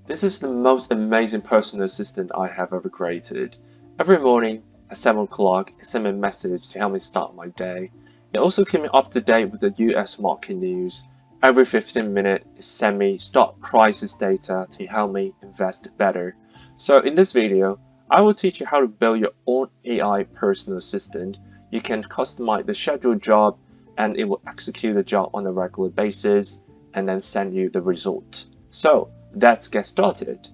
This is the most amazing personal assistant I have ever created. Every morning at 7 o'clock, it sends me a message to help me start my day. It also keeps me up to date with the US market news. Every 15 minutes, it sends me stock prices data to help me invest better. So in this video, I will teach you how to build your own AI personal assistant. You can customize the scheduled job and it will execute the job on a regular basis and then send you the result. So let's get started.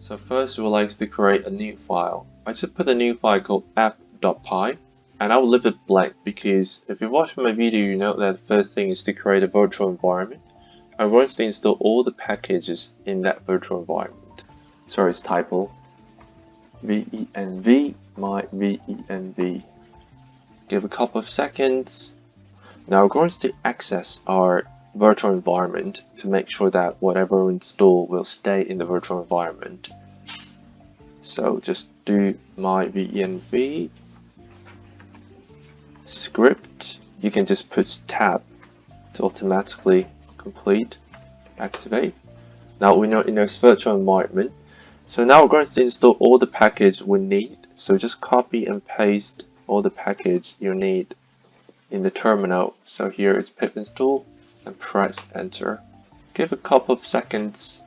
So first we would like to create a new file. I just put a new file called app.py and I will leave it blank because if you watch my video you know that the first thing is to create a virtual environment. I'm going to install all the packages in that virtual environment. Sorry, it's typo. venv, my venv. Give a couple of seconds. Now we're going to access our virtual environment to make sure that whatever we install will stay in the virtual environment. So just do my venv script. You can just put tab to automatically complete, activate. Now we know in this virtual environment. So now we're going to install all the package we need. So just copy and paste all the package you need in the terminal. So here is pip install and press enter. Give a couple of seconds.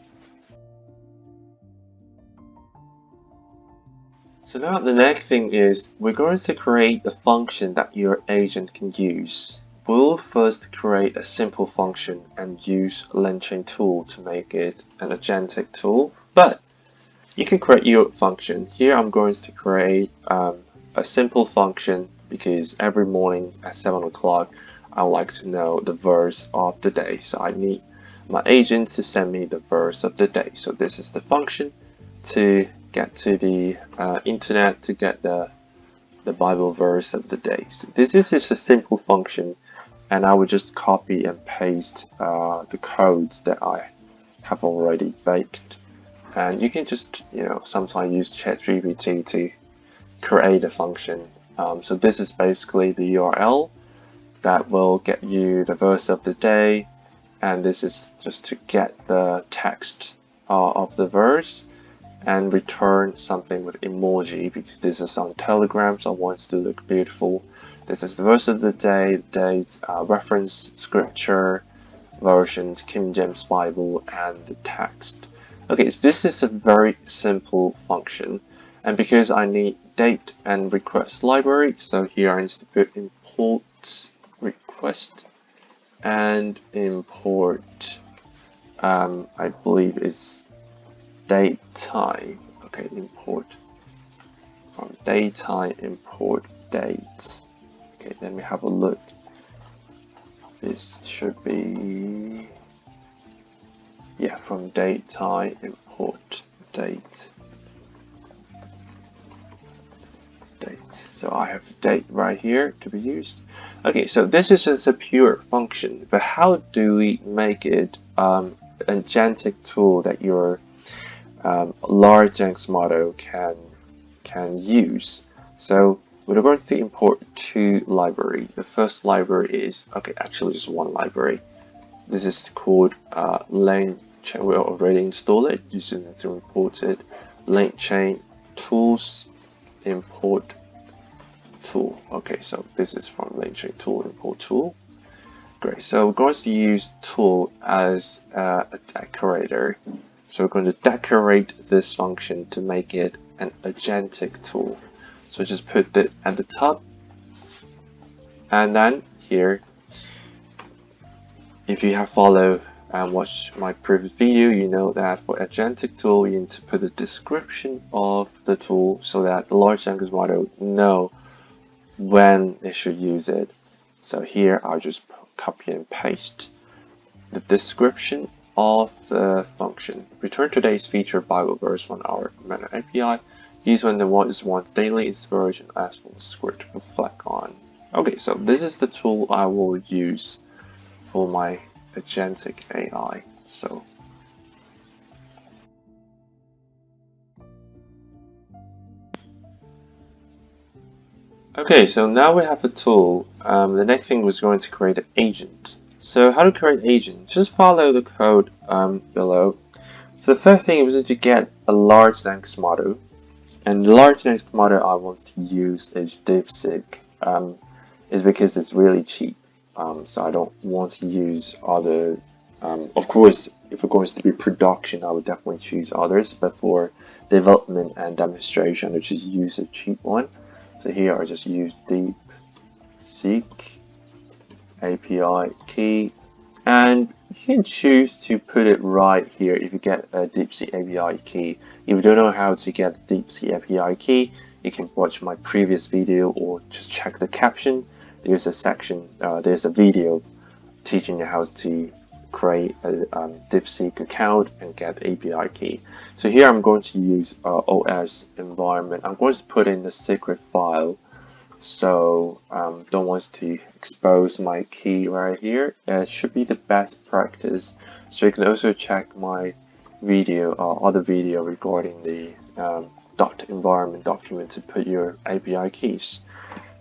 So now the next thing is we're going to create a function that your agent can use. We'll first create a simple function and use langchain tool to make it an agentic tool, but you can create your function. Here I'm going to create a simple function because every morning at 7 o'clock I like to know the verse of the day. So I need my agent to send me the verse of the day. So this is the function to get to the internet to get the Bible verse of the day. So this is just a simple function and I would just copy and paste the codes that I have already baked. And you can just, sometimes use ChatGPT to create a function. So this is basically the URL that will get you the verse of the day, and this is just to get the text of the verse and return something with emoji because this is on Telegram, so I want it to look beautiful. This is the verse of the day, date, reference, scripture, version, King James Bible, and the text. Okay, so this is a very simple function, and because I need date and request library, so here I need to put import request and import I believe it's date time. Okay, import from date time, import date. Okay, let me have a look. This should be, yeah, from date time, import date. So I have date right here to be used. Okay, so this is just a pure function, but how do we make it an agentic tool that your large language model can use? So we're going to import two libraries. The first library is, okay, actually just one library. This is called langchain. We already installed it. You just need to import it. Langchain tools import tool. Okay, so this is from langchain tool import tool. Great. So we're going to use tool as a decorator. So we're going to decorate this function to make it an agentic tool. So just put it at the top, and then here, if you have followed and watched my previous video, you know that for agentic tool you need to put a description of the tool so that the large language model know when it should use it. So here I'll just copy and paste the description of the function. Return today's featured Bible verse from our Remender API. Use when the one is wants daily inspiration as for the script to reflect on. Okay, so this is the tool I will use for my agentic AI. So okay, so now we have a tool. The next thing was going to create an agent. So how to create agent? Just follow the code below. So the first thing is to get a large language model, and the large language model I want to use is DeepSeek. Is because it's really cheap. So I don't want to use other. Of course, if it goes to be production, I would definitely choose others. But for development and demonstration, I just use a cheap one. So here I just use DeepSeek API Key, and you can choose to put it right here if you get a DeepSeek API Key. If you don't know how to get a DeepSeek API Key, you can watch my previous video or just check the caption. There's a section, there's a video teaching you how to create a DeepSeek account and get API key. So here I'm going to use OS environment. I'm going to put in the secret file. So don't want to expose my key right here. It should be the best practice. So you can also check my video or other video regarding the environment document to put your API keys.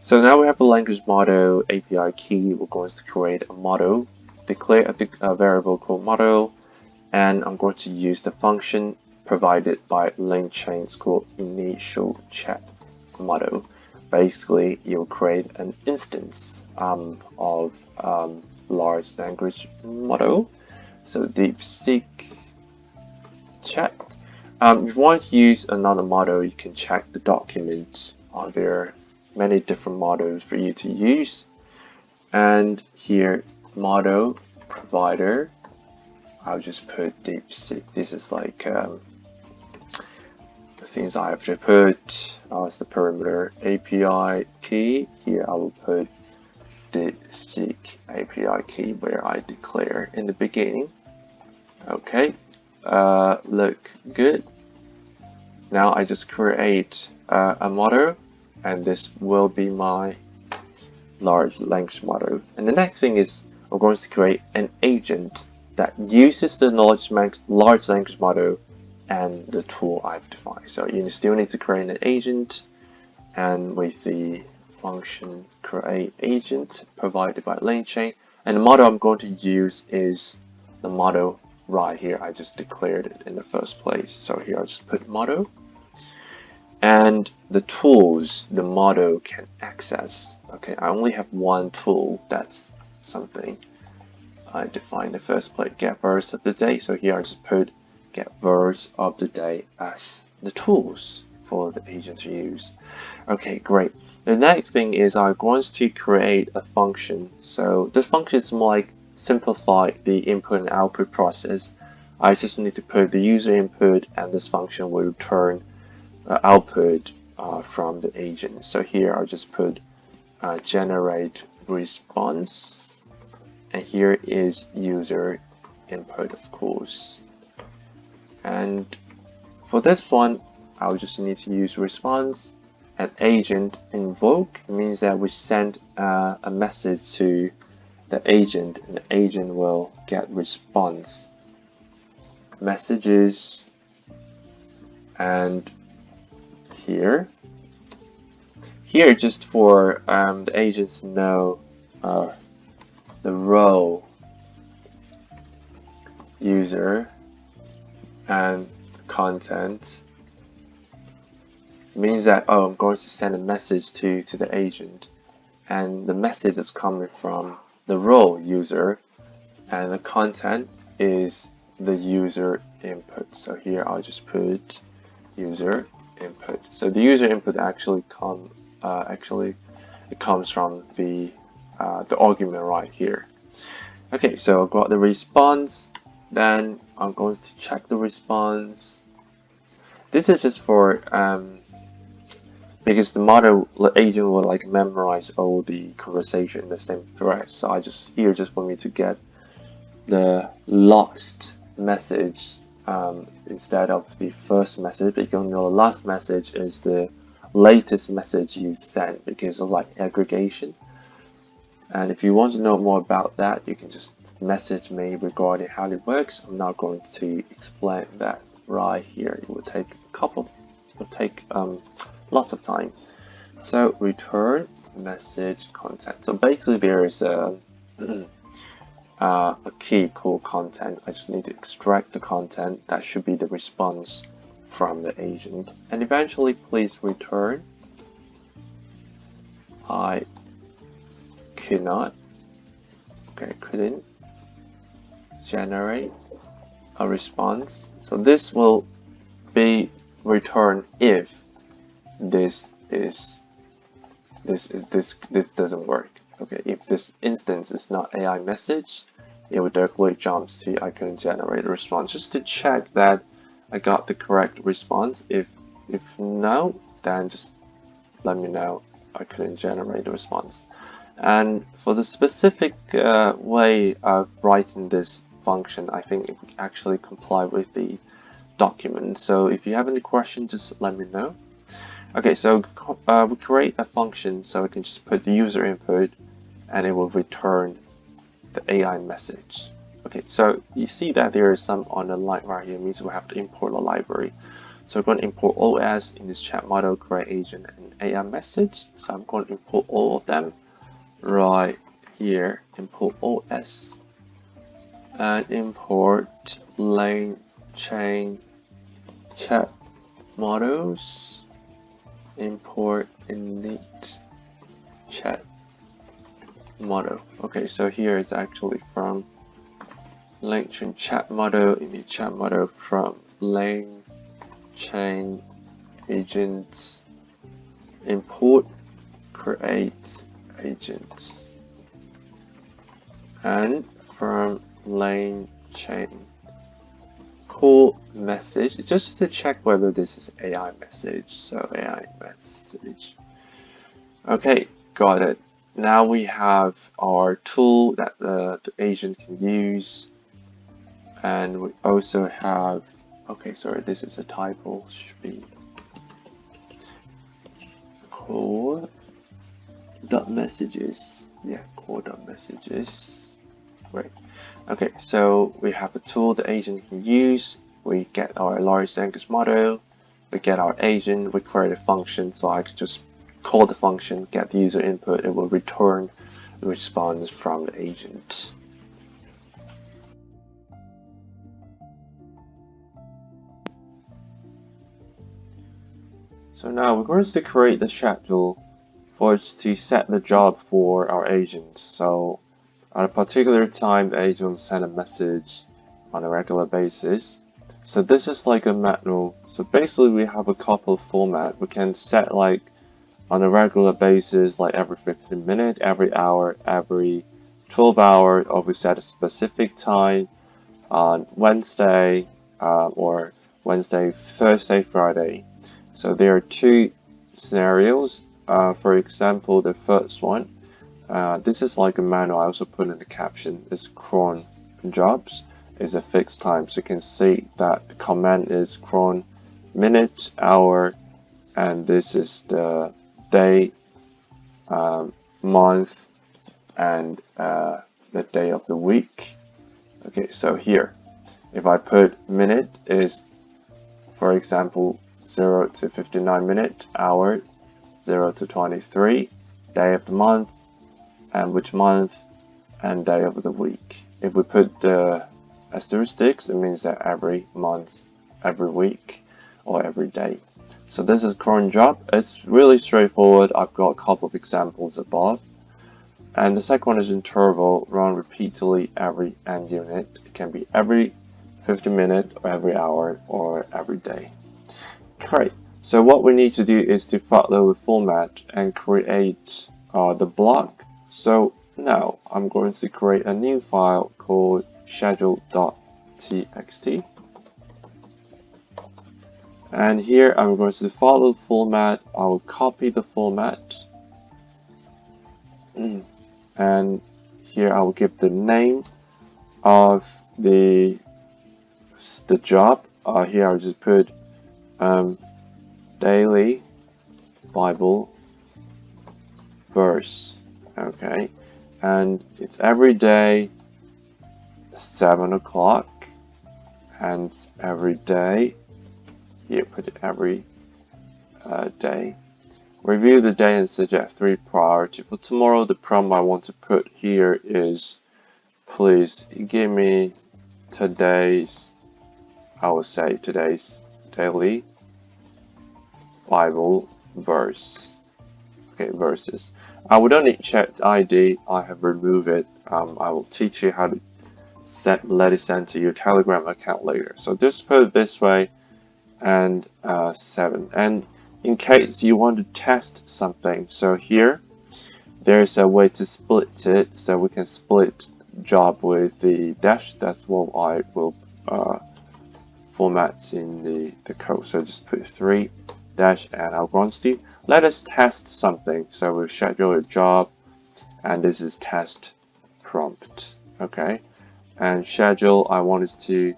So now we have a language model API key. We're going to create a model, declare a variable called model, and I'm going to use the function provided by langchain called initial chat model. Basically, you'll create an instance of large language model. So DeepSeek chat. If you want to use another model, you can check the document. There are many different models for you to use. And here, model provider, I'll just put DeepSeek. This is like the things I have to put as the parameter API key. Here I will put DeepSeek API key where I declare in the beginning. Okay, look good. Now I just create a model, and this will be my large language model. And the next thing is we're going to create an agent that uses the large language model and the tool I've defined. So you still need to create an agent, and with the function create agent provided by langchain, and the model I'm going to use is the model right here. I just declared it in the first place. So here I'll just put model, and the tools the model can access. Okay, I only have one tool. That's something I defined in the first place, get verse of the day. So here I just put get verse of the day as the tools for the agent to use. Okay, great. The next thing is I'm going to create a function. So this function is more like simplify the input and output process. I just need to put the user input, and this function will return output from the agent. So here I'll just put generate response, and here is user input, of course. And for this one, I'll just need to use response, and agent invoke means that we send a message to the agent, and the agent will get response messages. And here just for the agents know the role user and content means that, oh, I'm going to send a message to the agent, and the message is coming from the role user, and the content is the user input. So here I'll just put user input. So the user input actually it comes from the argument right here. Okay, so I've got the response. Then I'm going to check the response. This is just for because the model agent will like memorize all the conversation in the same thread. So I just here just for me to get the last message instead of the first message, because the last message is the latest message you sent because of like aggregation. And if you want to know more about that, you can just message me regarding how it works. I'm not going to explain that right here. It will take lots of time. So return message content. So basically there is a a key called content. I just need to extract the content. That should be the response from the agent. And eventually, please return I couldn't generate a response. So this will be returned if this doesn't work. Okay, if this instance is not AI message, it will directly jump to I couldn't generate a response, just to check that I got the correct response. If no, then just let me know I couldn't generate a response. And for the specific way of writing this function, I think it would actually comply with the document. So if you have any questions, just let me know. Okay, so we create a function, so we can just put the user input and it will return the AI message. Okay, so you see that there is some on the line right here, means we have to import a library. So we're going to import OS in this chat model, create agent, and AI message. So I'm going to import all of them right here. Import OS and import langchain chat models. Import init chat model. Okay, so here is actually from langchain chat model, init chat model from langchain agents, import create agents, and from langchain call message. It's just to check whether this is AI message. So AI message. Okay, got it. Now we have our tool that the agent can use, and we also have, okay, sorry, this is a typo, should be core.messages. Yeah, core.messages. Great. Okay, so we have a tool the agent can use. We get our large language model, we get our agent, we create a function, so I can just call the function, get the user input, it will return the response from the agent. So now we're going to create the schedule for us to set the job for our agent. So at a particular time, the agent will send a message on a regular basis. So this is like a manual. So basically we have a couple of formats. We can set like on a regular basis, like every 15 minutes, every hour, every 12 hours, or we set a specific time on Wednesday or Wednesday, Thursday, Friday. So there are two scenarios. For example, the first one, this is like a manual. I also put in the caption, is cron jobs is a fixed time. So you can see that the command is cron minute, hour, and this is the day, month, and the day of the week. Okay, so here, if I put minute is, for example, 0 to 59 minutes, hour 0 to 23, day of the month, and which month, and day of the week. If we put the asterisks, it means that every month, every week, or every day. So this is cron job. It's really straightforward. I've got a couple of examples above. And the second one is interval, run repeatedly every end unit. It can be every 50 minutes, or every hour, or every day. Great. So what we need to do is to follow the format and create the block. So now I'm going to create a new file called schedule.txt. And here I'm going to follow the format. I will copy the format. And here I will give the name of the job. Here I'll just put daily Bible verse. Okay, and it's every day 7 o'clock, and every day, here put it every day. Review the day and suggest 3 priority. For tomorrow, the prompt I want to put here is please give me today's, I will say today's daily Bible verse. Okay, verses. We don't need check ID. I have removed it. I will teach you how to let it send to your Telegram account later. So just put it this way, and 7. And in case you want to test something, so here there's a way to split it. So we can split job with the dash. That's what I will format in the code. So just put 3 dash and I'll quantity. Let us test something. So we'll schedule a job, and this is test prompt. Okay, and schedule, I want it to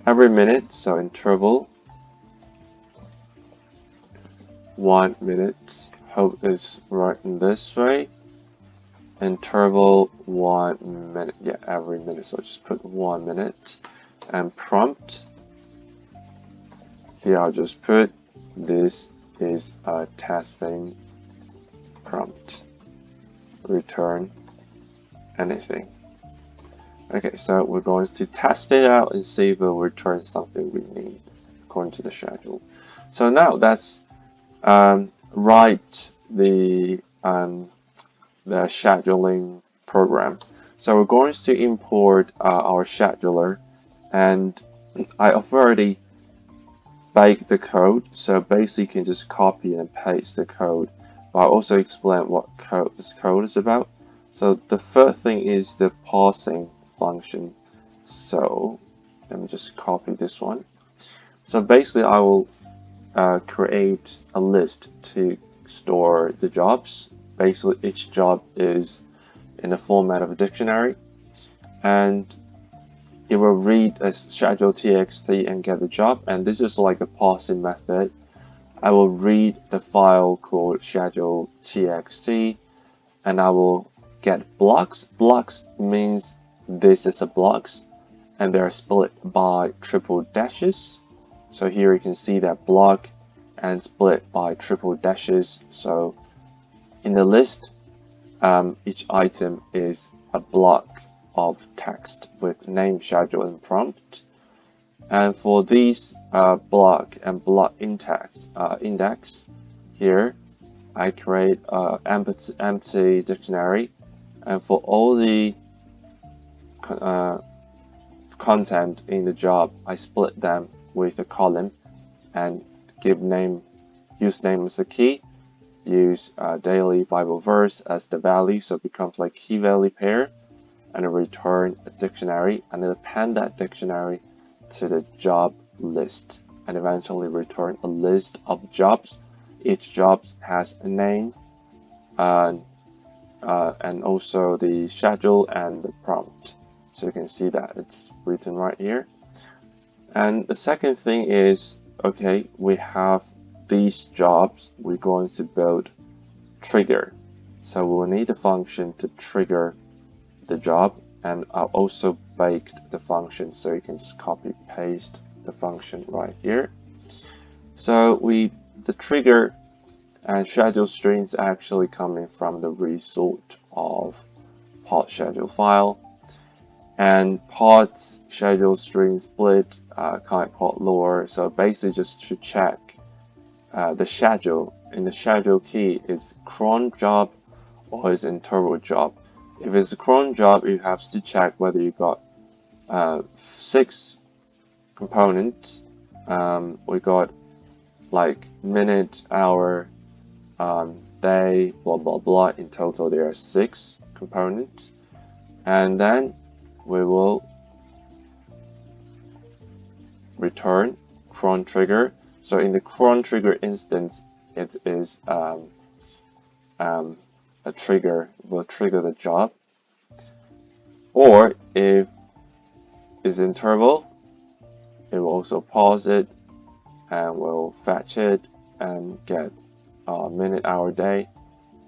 every minute, so interval 1 minute. Hope it's right in this way. Interval 1 minute, yeah, every minute. So just put 1 minute, and prompt. Here I'll just put this is a testing prompt. Return anything. Okay, so we're going to test it out and see if it will return something we need according to the schedule. So now let's write the scheduling program. So we're going to import our scheduler, and I've already baked the code. So basically you can just copy and paste the code. But I'll also explain what this code is about. So the first thing is the parsing function. So let me just copy this one. So basically I will create a list to store the jobs. Basically each job is in the format of a dictionary, and it will read a schedule txt and get the job, and this is like a parsing method. I will read the file called schedule txt, and I will get blocks. Blocks means this is a blocks, and they're split by triple dashes. So here you can see that block and split by triple dashes. So in the list, each item is a block of text with name, schedule, and prompt. And for these block and block index, here I create an empty dictionary, and for all the content in the job, I split them with a column and give name, use name as the key, use daily Bible verse as the value, so it becomes like key value pair, and return a dictionary, and then append that dictionary to the job list, and eventually return a list of jobs. Each job has a name and also the schedule and the prompt. So you can see that it's written right here. And the second thing is, okay, we have these jobs, we're going to build trigger. So we'll need a function to trigger the job, and I'll also bake the function, so you can just copy paste the function right here. So the trigger and schedule strings actually coming from the result of pod schedule file, and pods schedule string split kind pod lower. So basically just to check the schedule in the schedule key is cron job or is interval job. If it's a cron job, you have to check whether you got 6 components. We got like minute, hour, day, blah blah blah. In total there are 6 components, and then we will return cron trigger. So in the cron trigger instance, it is a trigger will trigger the job, or if it's interval, it will also pause it and will fetch it and get minute, hour, day,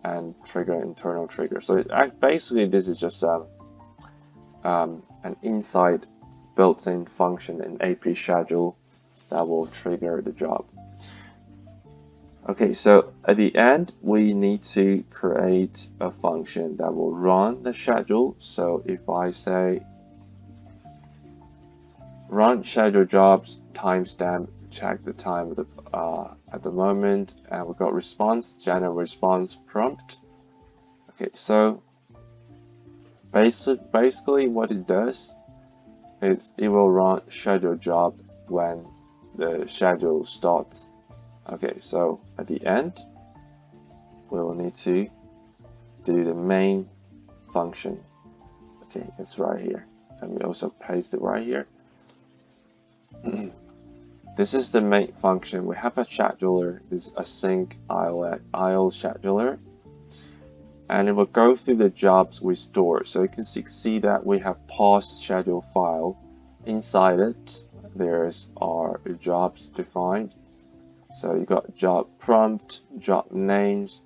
and trigger internal trigger. So basically this is just an inside built-in function in AP schedule that will trigger the job. Okay, so at the end, we need to create a function that will run the schedule. So if I say run schedule jobs timestamp, check the time of the, at the moment, and we got response, generate response prompt. Okay, so basically what it does is it will run schedule job when the schedule starts. Okay, so at the end, we will need to do the main function. Okay, it's right here. Let me also paste it right here. This is the main function. We have a scheduler, this async IO scheduler, and it will go through the jobs we store. So you can see that we have parsed schedule file. Inside it, there's our jobs defined. So you got job prompt, job names.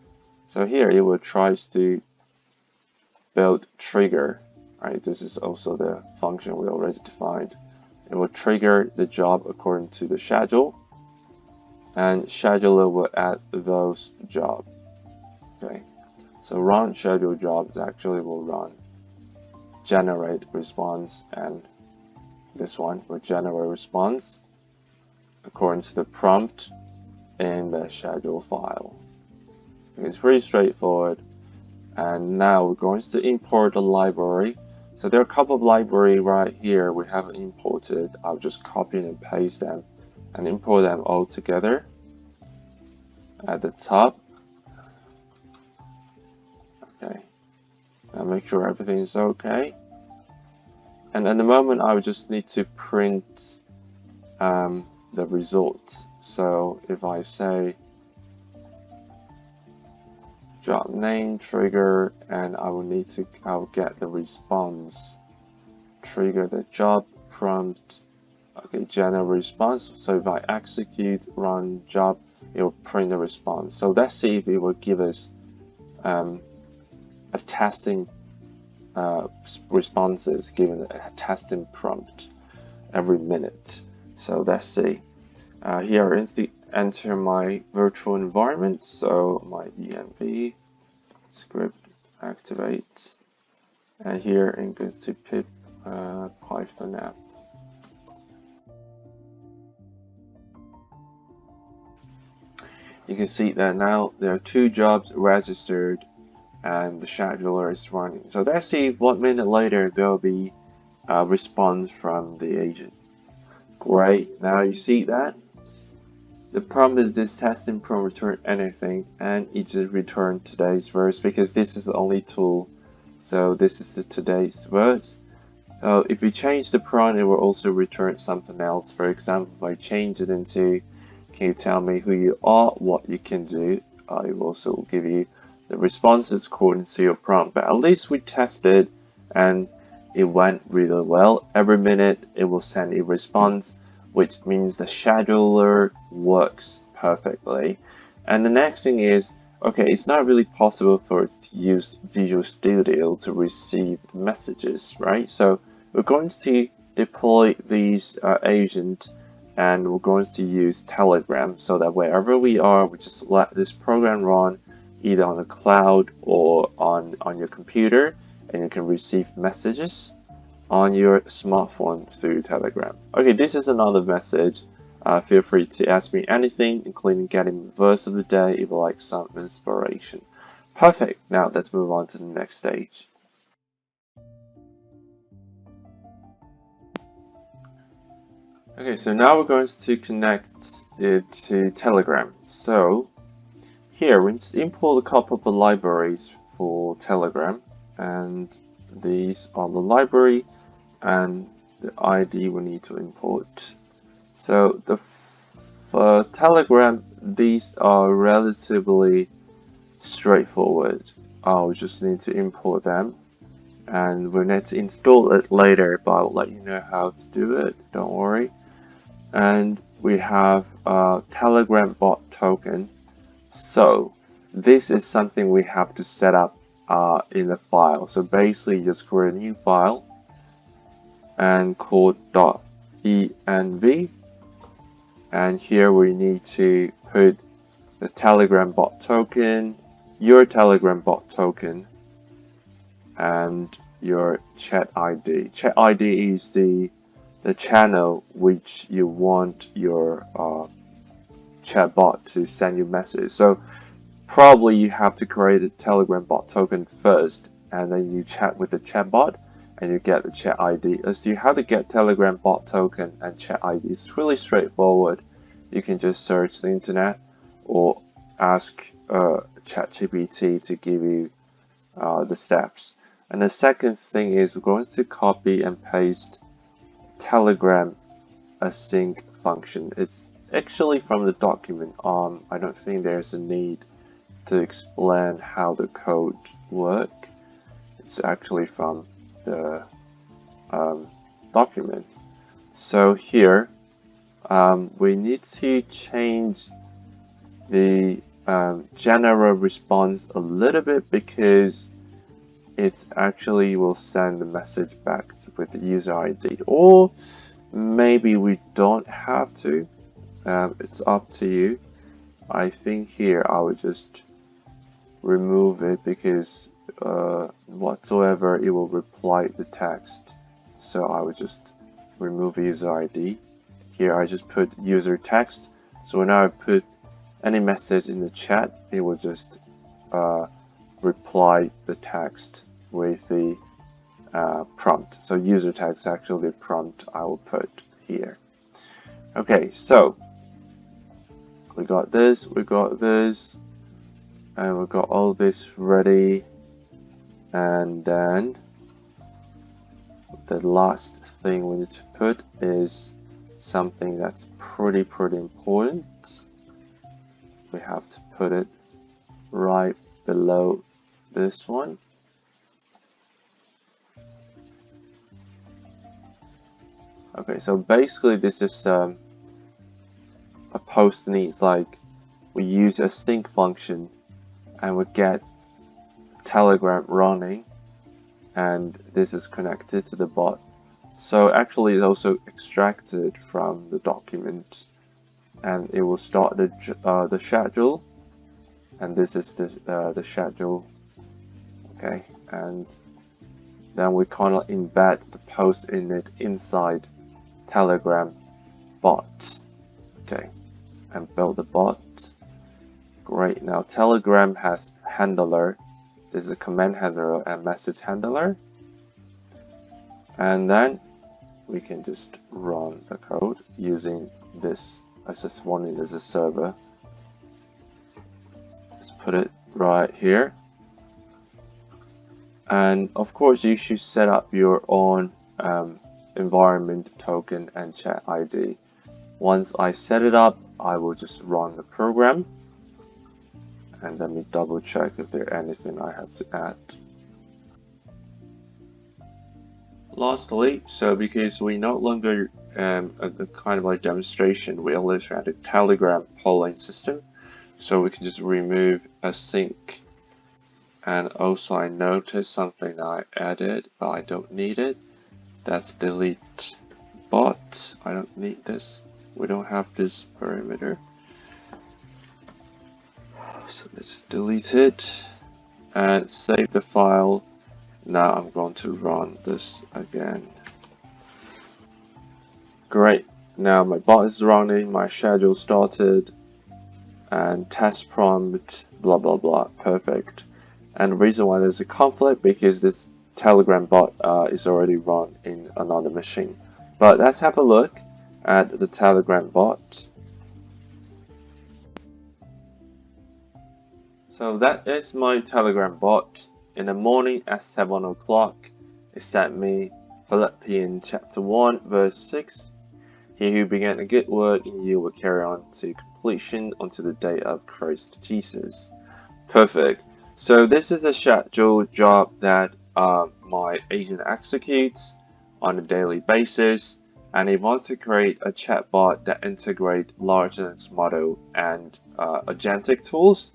So here it will try to build trigger, right? This is also the function we already defined. It will trigger the job according to the schedule, and scheduler will add those jobs. Okay, so run schedule jobs actually will run generate response, and this one will generate response according to the prompt in the schedule file. It's pretty straightforward. And now we're going to import a library. So there are a couple of libraries right here we haven't imported. I'll just copy and paste them and import them all together at the top. Okay, now make sure everything is okay. And at the moment, I would just need to print the results. So if I say job name trigger, and I'll get the response, trigger the job prompt. Okay, generate response. So if I execute run job, it will print the response. So let's see if it will give us a testing responses given a testing prompt every minute. So let's see. Here is the enter my virtual environment. So my env script activate, and here I'm going to pip python app. You can see that now there are 2 jobs registered and the scheduler is running. So let's see if 1 minute later there will be a response from the agent. Great, now you see that the prompt is this testing prompt return anything, and it just returned today's verse because this is the only tool. So this is the today's verse. So if we change the prompt, it will also return something else. For example, if I change it into, can you tell me who you are, what you can do, it will also give you the responses according to your prompt. But at least we tested and it went really well. Every minute it will send a response, which means the scheduler works perfectly. And the next thing is, okay, it's not really possible for it to use Visual Studio to receive messages, right? So we're going to deploy these agents, and we're going to use Telegram so that wherever we are, we just let this program run either on the cloud or on your computer, and you can receive messages on your smartphone through Telegram. Okay, this is another message. Feel free to ask me anything, including getting the verse of the day if you like some inspiration. Perfect. Now let's move on to the next stage. Okay, so now we're going to connect it to Telegram. So here we import a couple of the libraries for Telegram, and these are the library and the ID we need to import. So for Telegram, these are relatively straightforward. I'll just need to import them, and we'll need to install it later, but I'll let you know how to do it, don't worry. And we have a Telegram bot token. So this is something we have to set up in the file. So basically just create a new file and called .env, and here we need to put the Telegram bot token, your Telegram bot token, and your chat ID. Chat ID is the channel which you want your chatbot to send you message. So probably you have to create a Telegram bot token first, and then you chat with the chatbot and you get the chat ID. As to how to get Telegram bot token and chat ID, it's really straightforward. You can just search the internet or ask ChatGPT to give you the steps. And the second thing is we're going to copy and paste Telegram async function. It's actually from the document. I don't think there's a need to explain how the code works. It's actually from the document. So here we need to change the general response a little bit, because it actually will send the message back with the user ID, or maybe we don't have to. It's up to you. I think here I would just remove it, because whatsoever it will reply the text. So I would just remove user ID. Here I just put user text. So when I put any message in the chat, it will just reply the text with the prompt. So user text actually the prompt I will put here. Okay, so we got this, and we got all this ready. And then the last thing we need to put is something that's pretty important. We have to put it right below this one. Okay, so basically this is a post needs, like we use a sync function and we get Telegram running, and this is connected to the bot. So actually it's also extracted from the document, and it will start the schedule, and this is the schedule. Okay, and then we kind of embed the post in it inside Telegram bot. Okay, and build the bot. Great. Now Telegram has handler. This is a command handler and message handler, and then we can just run the code using this as just one as a server. Just put it right here, and of course you should set up your own environment token and chat ID. Once I set it up, I will just run the program, and let me double check if there's anything I have to add. Lastly, so because we no longer a kind of like demonstration, we only had a Telegram polling system, so we can just remove async. And also I noticed something I added, but I don't need it. That's delete bot. I don't need this. We don't have this parameter. So let's delete it and save the file. Now I'm going to run this again. Great. Now my bot is running, my schedule started, and test prompt, blah blah blah. Perfect. And the reason why there's a conflict, because this Telegram bot is already run in another machine. But let's have a look at the Telegram bot. So that is my Telegram bot. In the morning at 7 o'clock, it sent me Philippians chapter 1 verse 6. He who began a good work in you will carry on to completion until the day of Christ Jesus. Perfect. So this is a scheduled job that my agent executes on a daily basis, and it wants to create a chatbot that integrates large language model and agentic tools.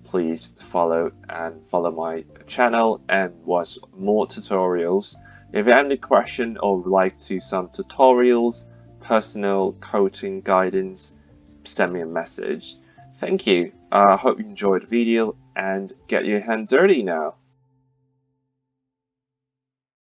Please follow my channel and watch more tutorials. If you have any question or would like to some tutorials, personal coaching guidance, send me a message. Thank you. I hope you enjoyed the video and get your hand dirty now.